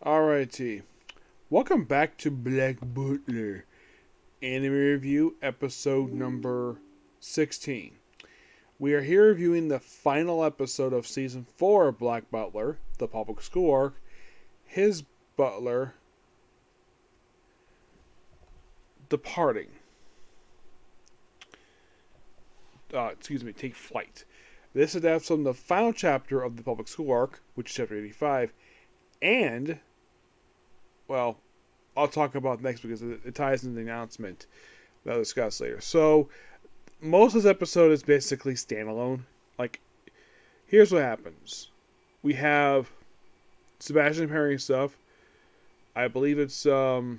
Alrighty. Welcome back to Black Butler Anime Review, episode number 16. We are here reviewing the final episode of season 4 of Black Butler, the public school arc, his butler departing. Take flight. This adapts from the final chapter of the public school arc, which is chapter 85, and well, I'll talk about next because it ties into the announcement that I'll discuss later. So, most of this episode is basically standalone. Like, here's what happens. We have Sebastian pairing stuff. I believe it's, what's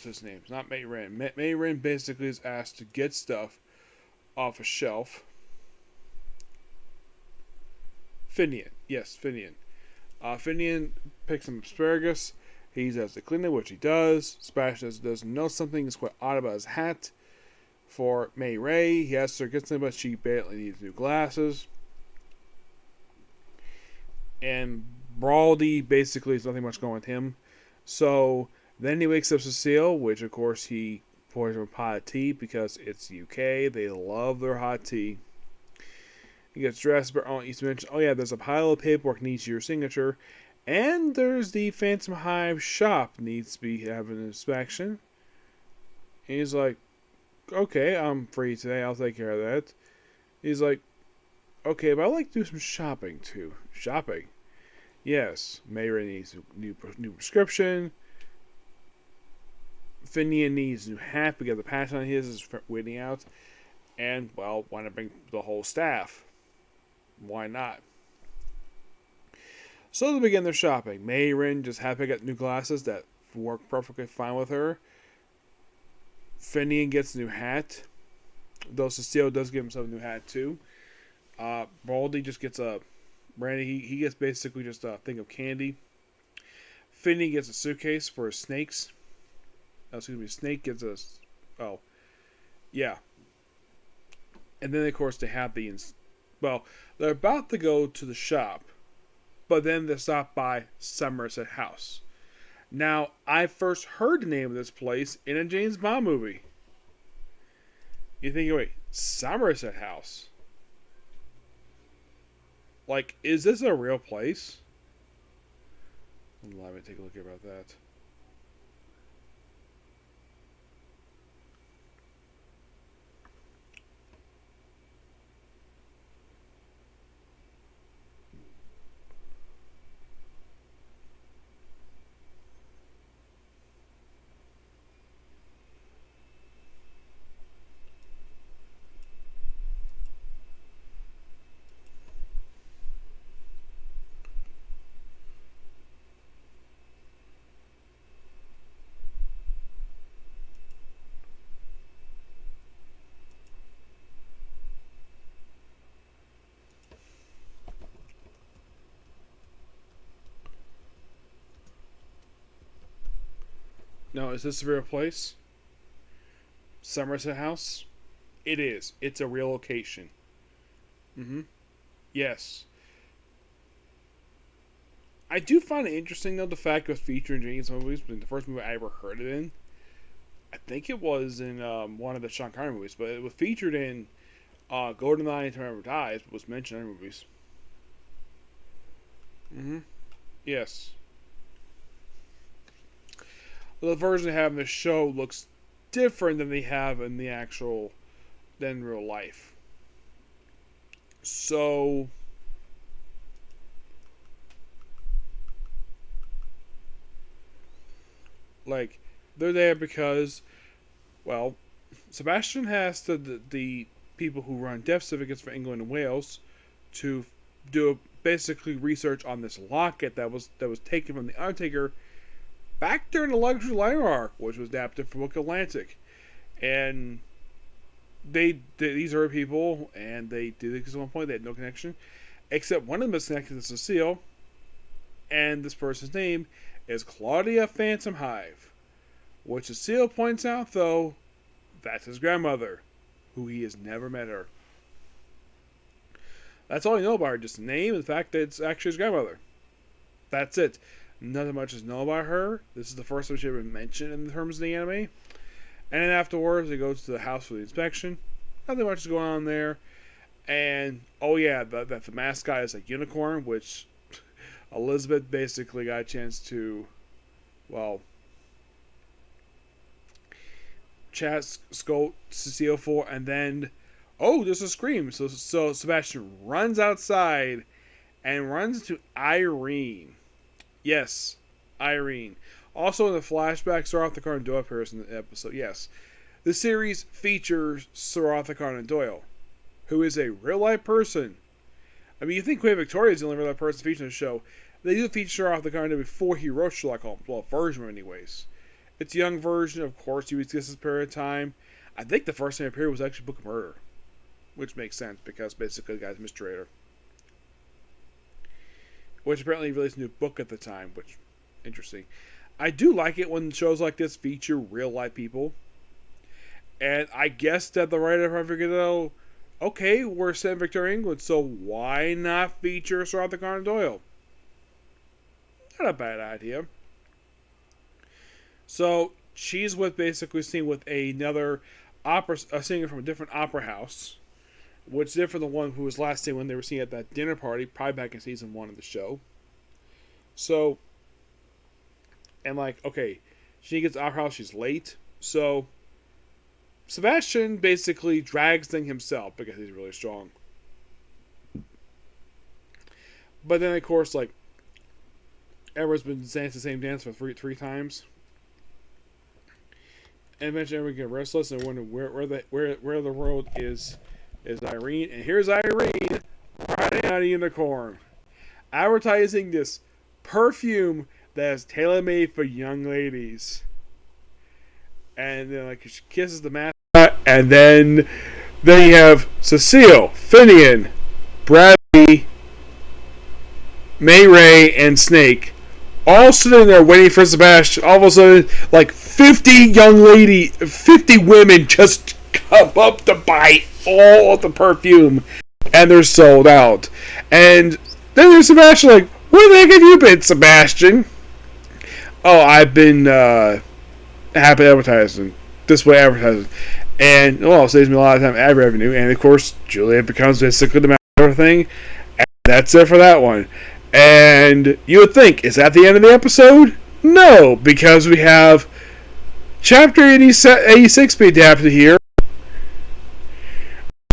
his name? It's not May Rin. May Rin basically is asked to get stuff off a shelf. Finian. Yes, Finian. Finian picks some asparagus. He has to clean it, which he does. Sebastian doesn't know something is quite odd about his hat. For May Ray, he asks her to get something, but she badly needs new glasses. And Baldy basically is nothing much going with him. So then he wakes up Cecile, which of course he pours him a pot of tea because it's UK. They love their hot tea. He gets dressed, but he's mentioned, oh yeah, there's a pile of paperwork needs your signature. And there's the Phantom Hive shop needs to be having an inspection. And he's like, okay, I'm free today, I'll take care of that. He's like, okay, but I'd like to do some shopping too. Shopping? Yes, Mayra needs a new prescription. Finian needs a new hat because the patch on his is waiting out. And, well, why not bring the whole staff? Why not? So they begin their shopping. Mayrin just happy to get new glasses that work perfectly fine with her. Finian gets a new hat, though Cecile does give himself a new hat too. Baldy just gets a brandy. He gets basically just a thing of candy. Finian gets a suitcase for his snakes. Snake gets a yeah. And then of course they have they're about to go to the shop, but then they stop by Somerset House. Now, I first heard the name of this place in a James Bond movie. You think, wait, Somerset House? Like, is this a real place? Let me take a look about that. No, is this a real place? Somerset House? It is. It's a real location. Mm-hmm. Yes. I do find it interesting, though, the fact it was featured in James movies, but the first movie I ever heard it in. I think it was in one of the Sean Connery movies, but it was featured in GoldenEye Time Never Dies, but was mentioned in other movies. Mm-hmm. Yes. The version they have in the show looks different than they have in the actual than real life. So like they're there because well, Sebastian has the people who run death certificates for England and Wales to do basically research on this locket that was taken from the Undertaker back during the Luxury Liner arc, which was adapted from Book Atlantic. And these are people, and they did this at one point. They had no connection, except one of them is connected to Cecile, and this person's name is Claudia Phantom Hive, which Cecile points out, though, that's his grandmother, who he has never met her. That's all you know about her. Just the name and the fact that it's actually his grandmother. That's it. Nothing much is known about her. This is the first time she ever mentioned in terms of the anime. And then afterwards, he goes to the house for the inspection. Nothing much is going on there. And, oh yeah, the mascot is a unicorn, which Elizabeth basically got a chance to, well, chat, scold Cecile for, and then, oh, there's a scream. So Sebastian runs outside and runs to Irene. Yes, Irene. Also in the flashback, Sir Arthur Conan Doyle appears in the episode. Yes. The series features Sir Arthur Conan Doyle, who is a real-life person. I mean, you think Queen Victoria is the only real-life person featured in the show. They do feature Sir Arthur Conan Doyle before he wrote Sherlock Holmes. Well, a version anyways. It's a young version, of course, he was just this period of time. I think the first time he appeared was actually Book of Murder, which makes sense because basically the guy's a mystery writer. Which apparently released a new book at the time, which, interesting. I do like it when shows like this feature real-life people. And I guess that the writer figured out, okay, we're set in Victorian England, so why not feature Sir Arthur Conan Doyle? Not a bad idea. So she's with basically seen with another opera, a singer from a different opera house, which is different than the one who was last seen when they were seen at that dinner party, probably back in season 1 of the show. So, and like, okay, she gets to opera house, she's late, so Sebastian basically drags things himself because he's really strong. But then, of course, like, everyone's been dancing the same dance for three times. And eventually everyone get restless and wonder where the road is Irene. And here's Irene riding on a unicorn, advertising this perfume that is tailor-made for young ladies. And then like she kisses the mascot, and then you have Cecile, Finian, Bradley, May Ray, and Snake all sitting there waiting for Sebastian. All of a sudden, like 50 women just come up to buy all of the perfume, and they're sold out. And then there's Sebastian, like, where the heck have you been, Sebastian? Oh, I've been happy advertising. This way advertising. And, well, it saves me a lot of time ad revenue. And, of course, Juliet becomes basically the master of everything. And that's it for that one. And you would think, is that the end of the episode? No, because we have Chapter 86 be adapted here.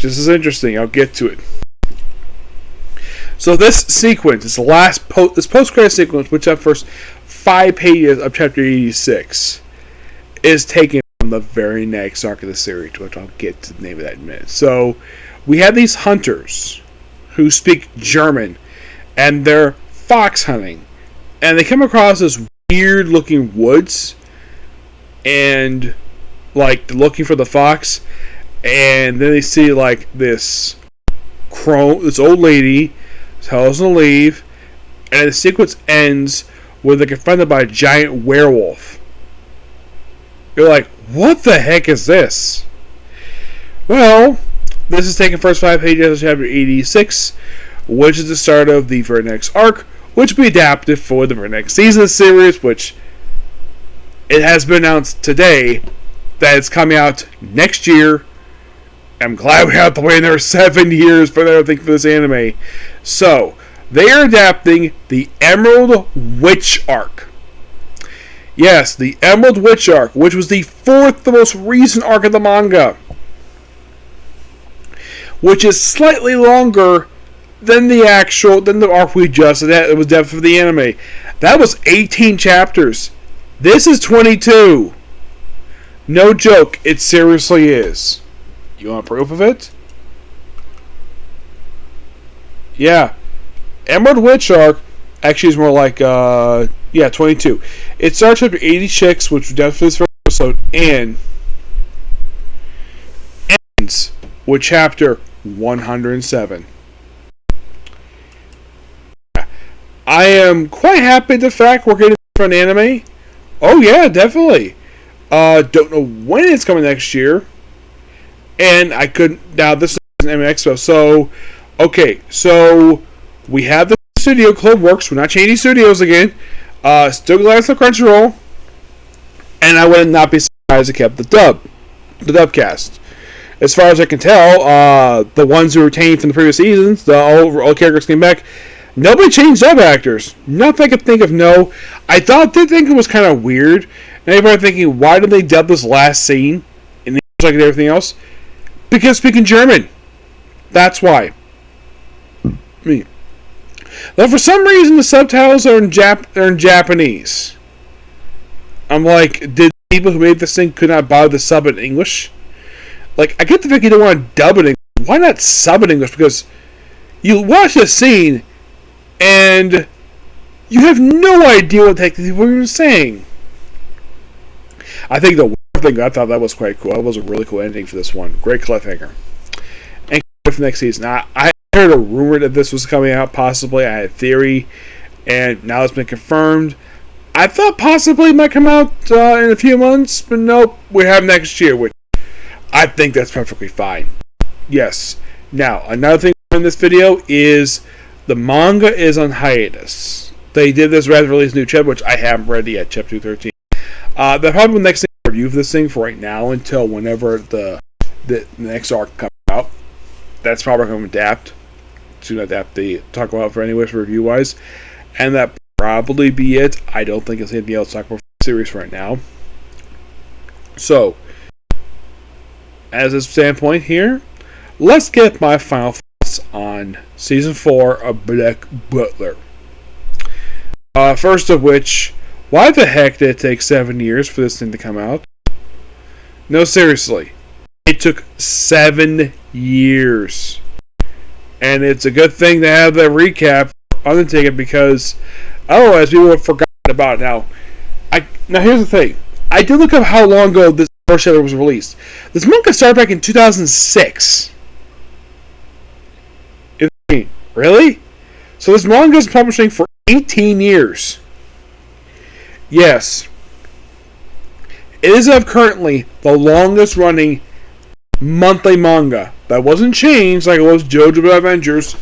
This is interesting. I'll get to it. So this sequence, this last post-credit sequence, which up first 5 pages of Chapter 86, is taken from the very next arc of the series, which I'll get to the name of that in a minute. So we have these hunters who speak German, and they're fox hunting, and they come across this weird looking woods, and like looking for the fox, and then they see like this old lady tells them to leave, and the sequence ends where they're confronted by a giant werewolf. You're like, what the heck is this? Well, this is taken first 5 pages of Chapter 86, which is the start of the very next arc, which will be adapted for the very next season of the series, which it has been announced today that it's coming out next year. I'm glad we have to wait another 7 years for everything for this anime. So, they are adapting the Emerald Witch arc. Yes, the Emerald Witch arc, which was the 4th most recent arc of the manga, which is slightly longer than the arc we just had. It was depth for the anime. That was 18 chapters. This is 22. No joke, it seriously is. You want proof of it? Yeah. Emerald Witch arc actually is more like 22. It starts at 86, which was depth for this first episode, and ends with chapter 107. I am quite happy with the fact we're getting a different anime. Oh yeah, definitely. Don't know when it's coming next year. And I couldn't. Now this is an Anime Expo, so Okay, so we have the studio. Club works. We're not changing studios again. Still glad for Crunchyroll. And I would not be surprised if kept the dub cast. As far as I can tell, the ones who retained from the previous seasons, the old characters came back. Nobody changed dub actors. Nothing I could think of. No, I did think it was kind of weird. And everybody thinking, why did they dub this last scene in English like everything else? Because speaking German. That's why. Now, for some reason, the subtitles are in Japanese. I'm like, did people who made this thing could not bother to sub in English? Like, I get the fact you don't want to dub it in English. Why not sub in English? Because you watch this scene, and you have no idea what the heck people are even saying. I think the thing, I thought that was quite cool. That was a really cool ending for this one. Great cliffhanger. And for next season. I heard a rumor that this was coming out, possibly. I had a theory, and now it's been confirmed. I thought possibly it might come out in a few months, but nope, we have next year, which I think that's perfectly fine. Yes. Now, another thing in this video is the manga is on hiatus. They did this rather release new chapter, which I haven't read yet, chapter 213. The probably next thing review for this thing for right now until whenever the next arc comes out. That's probably going to adapt. To adapt the talk about for anyway for review wise, and that probably be it. I don't think it's anything else to talk about for the series right now. So, as a standpoint here, let's get my final thoughts on season 4 of Black Butler. First of which, why the heck did it take 7 years for this thing to come out? No, seriously. It took 7 years. And it's a good thing to have that recap undertaken because otherwise people would have forgotten about it. Now here's the thing. I did look up how long ago this first chapter was released. This manga started back in 2006. Really? So this manga is publishing for 18 years. Yes. It is currently the longest running monthly manga. That wasn't changed like it was JoJo Avengers.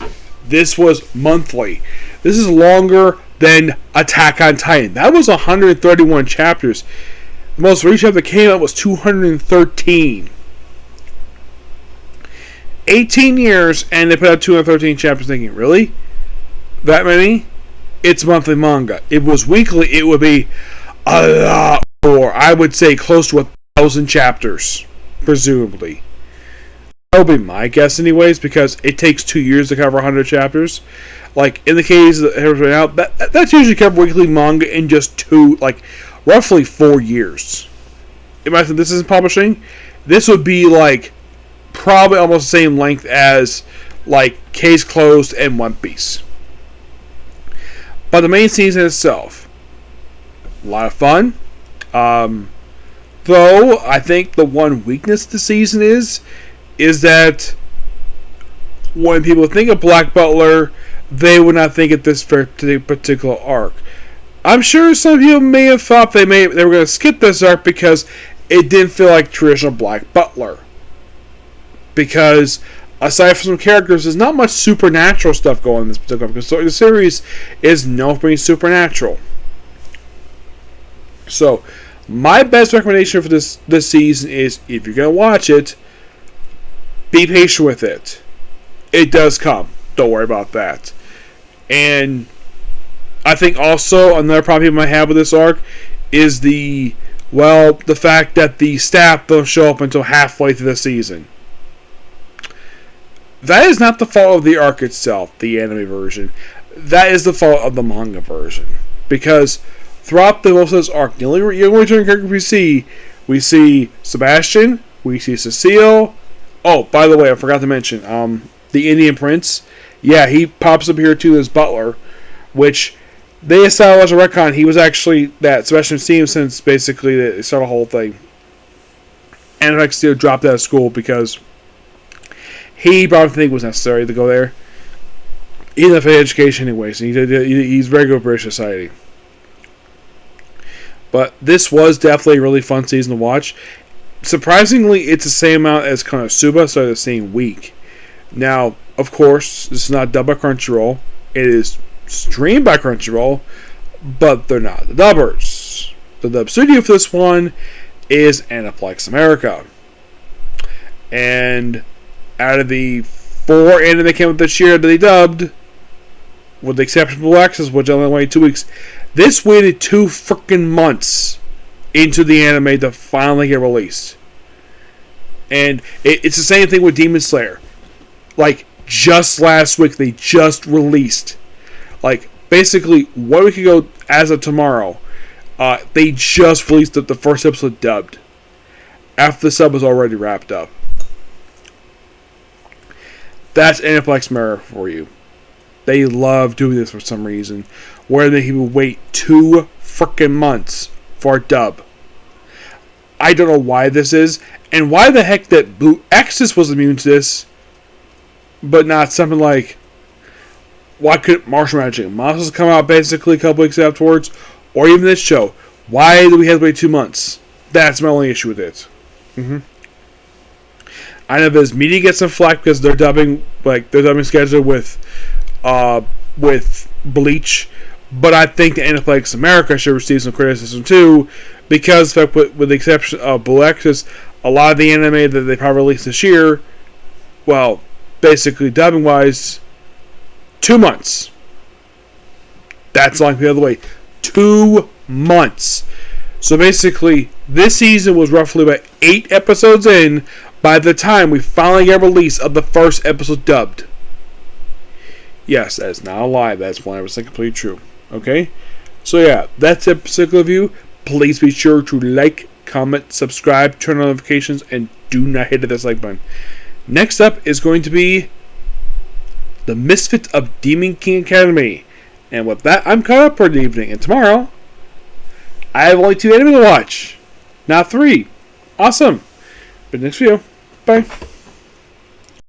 This was monthly. This is longer than Attack on Titan. That was 131 chapters. The most recent chapter that came out was 213. 18 years and they put out 213 chapters thinking, really? That many? It's monthly manga. If it was weekly, it would be a lot more. I would say close to 1,000 chapters, presumably. That would be my guess anyways, because it takes 2 years to cover 100 chapters. Like, in the case that right now, that's usually cover weekly manga in just roughly 4 years. Imagine this isn't publishing. This would be, probably almost the same length as, Case Closed and One Piece. But the main season itself, a lot of fun. Though, I think the one weakness of the season is that when people think of Black Butler, they would not think of this particular arc. I'm sure some people may have thought they were going to skip this arc because it didn't feel like traditional Black Butler. Because aside from some characters, there's not much supernatural stuff going on in this particular arc. Because the series is known for being supernatural. So, my best recommendation for this season is, if you're going to watch it, be patient with it. It does come. Don't worry about that. And I think also another problem people might have with this arc is the fact that the staff don't show up until halfway through the season. That is not the fault of the arc itself, the anime version. That is the fault of the manga version. Because throughout the most of this arc, the only returning character we see Sebastian, we see Cecile. Oh, by the way, I forgot to mention, the Indian Prince. Yeah, he pops up here too as Butler, which they established a retcon. He was actually that Sebastian seen him since basically they started the whole thing. And in fact, still dropped out of school because he probably think it was necessary to go there. He didn't have any education anyway, so he's very good with British society. But this was definitely a really fun season to watch. Surprisingly, it's the same amount as Konosuba, so the same week. Now, of course, this is not dubbed by Crunchyroll. It is streamed by Crunchyroll, but they're not the dubbers. The dub studio for this one is Aniplex America. And out of the 4 anime that came out this year that they dubbed, with the exception of Blue Access, which only waited 2 weeks, this waited 2 freaking months into the anime to finally get released. And it's the same thing with Demon Slayer. Like, just last week, they just released. Like, basically, 1 week ago, as of tomorrow, they just released the first episode dubbed. After the sub was already wrapped up. That's Aniplex America for you. They love doing this for some reason. Where they will wait 2 freaking months for a dub. I don't know why this is. And why the heck that Blue Exorcist was immune to this. But not something like... Why couldn't Martial Magic Monsters come out basically a couple weeks afterwards? Or even this show. Why do we have to wait 2 months? That's my only issue with it. I know this media gets some flack because they're dubbing schedule with Bleach, but I think the Aniplex America should receive some criticism too, because with the exception of Blue Exorcist, a lot of the anime that they probably released this year, well, basically dubbing wise, 2 months. That's long the other way. 2 months. So basically, this season was roughly about 8 episodes in by the time we finally get release of the first episode dubbed. Yes, that is not a lie. That's 100% completely true. Okay? So yeah, that's a particular review. Please be sure to like, comment, subscribe, turn on notifications, and do not hit the dislike button. Next up is going to be The Misfits of Demon King Academy. And with that, I'm caught up for the evening. And tomorrow, I have only 2 anime to watch. Not 3. Awesome. But next video. Bye.